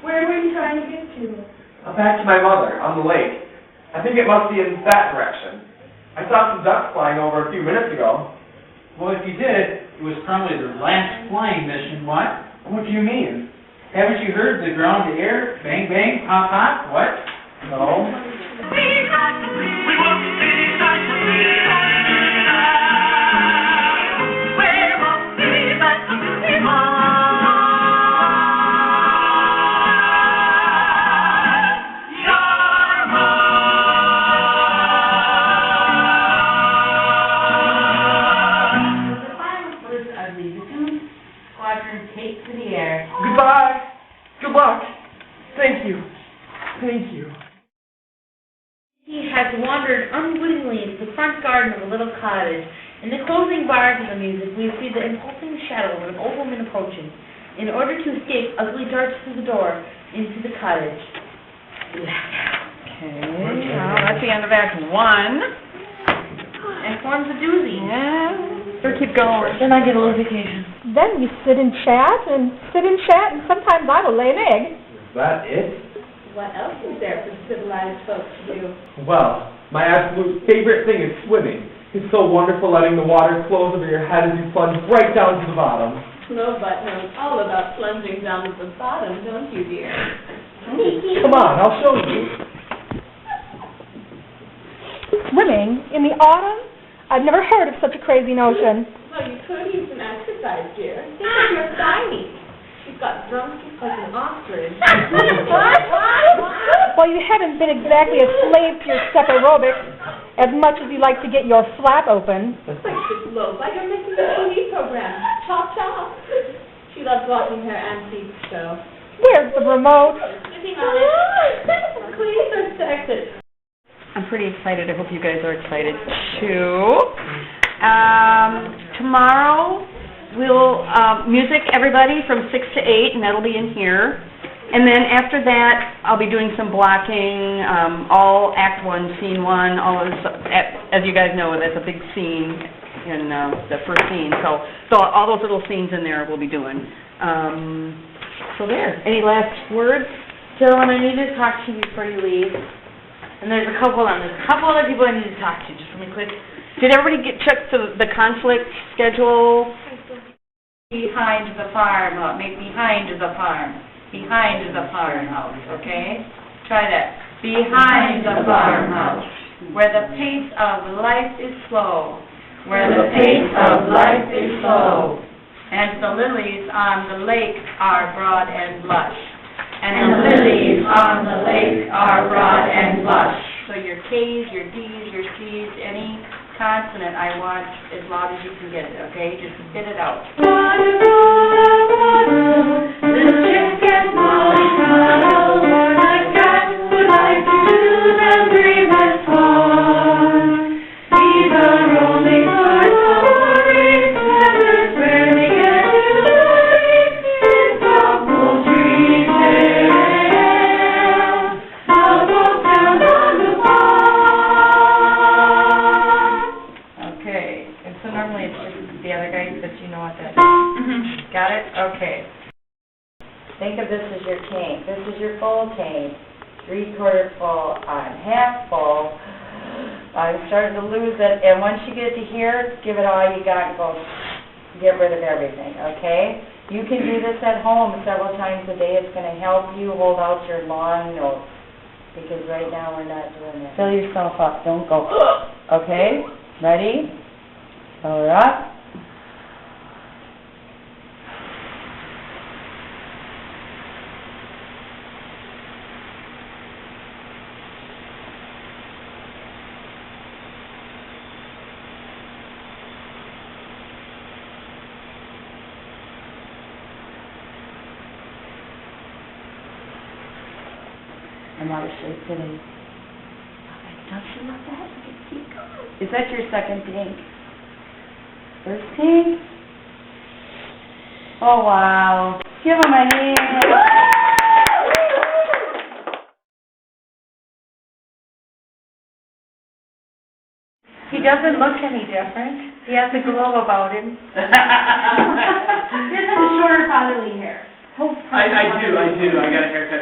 Where were you trying to get to? Back to my mother, on the lake. I think it must be in that direction. I saw some ducks flying over a few minutes ago. Well, if you did, it was probably their last flying mission, what? What do you mean? Haven't you heard the ground to air? Bang, bang, pop, pop, what? No. Take to the air. Goodbye. Good luck. Thank you. Thank you. He has wandered unwittingly into the front garden of a little cottage. In the closing bars of the music, we see the impulsing shadow of an old woman approaching. In order to escape, Ugly darts through the door into the cottage. Okay, well, that's the end of Act 1. And forms a doozy. Yeah. We'll keep going. Then I get a little vacation. Then we sit and chat, and sometimes I will lay an egg. Is that it? What else is there for civilized folks to do? Well, my absolute favorite thing is swimming. It's so wonderful letting the water flow over your head as you plunge right down to the bottom. Snowbutt knows all about plunging down to the bottom, don't you, dear? Come on, I'll show you. Swimming in the autumn? I've never heard of such a crazy notion. Well, you could use some exercise, dear. Think of your thigh. She's got drumsticks like an ostrich. Well, you haven't been exactly a slave to your step aerobics as much as you like to get your flap open. Looks like she's low, like you're missing the TV program. Chop, chop. She loves watching her antique show. Where's the remote? Sitting on it. Please respect it. I'm pretty excited. I hope you guys are excited too. Tomorrow we'll music everybody from 6 to 8, and that'll be in here. And then after that, I'll be doing some blocking, all Act 1, Scene 1, all of this, as you guys know, that's a big scene in the first scene. So all those little scenes in there we'll be doing. So there. Any last words? Dylan, I need to talk to you before you leave. And there's a couple other people I need to talk to, just really quick. Did everybody check the conflict schedule? Behind the farm, behind the farmhouse, okay? Try that. Behind the farmhouse, where the pace of life is slow, and the lilies on the lake are broad and lush. So your K's, your D's, your C's, any consonant I want as loud as you can get it, okay? Just spit it out. The chicken mollycoddle, the cat would like to choose and dream and song. These are only short stories, feathers rarely get to sleep in double tree tale. I'll go down on the farm. Okay, and so normally it's just the other guys, but you know what that is. Got it? Okay. Think of this as your tank. This is your full tank. 3/4 full. I'm half full. I'm starting to lose it. And once you get to here, give it all you got and go get rid of everything, okay? You can do this at home several times a day. It's going to help you hold out your long notes, because right now we're not doing that. Fill yourself up. Don't go, okay? Ready? Fill her up. I'm out of shape today. Don't you love that? Look at keep going. Is that your second tank? First tank? Oh, wow. Give him a hand. He doesn't look any different. He has a glow about him. Here's a shorter fatherly hair. I do, I got a haircut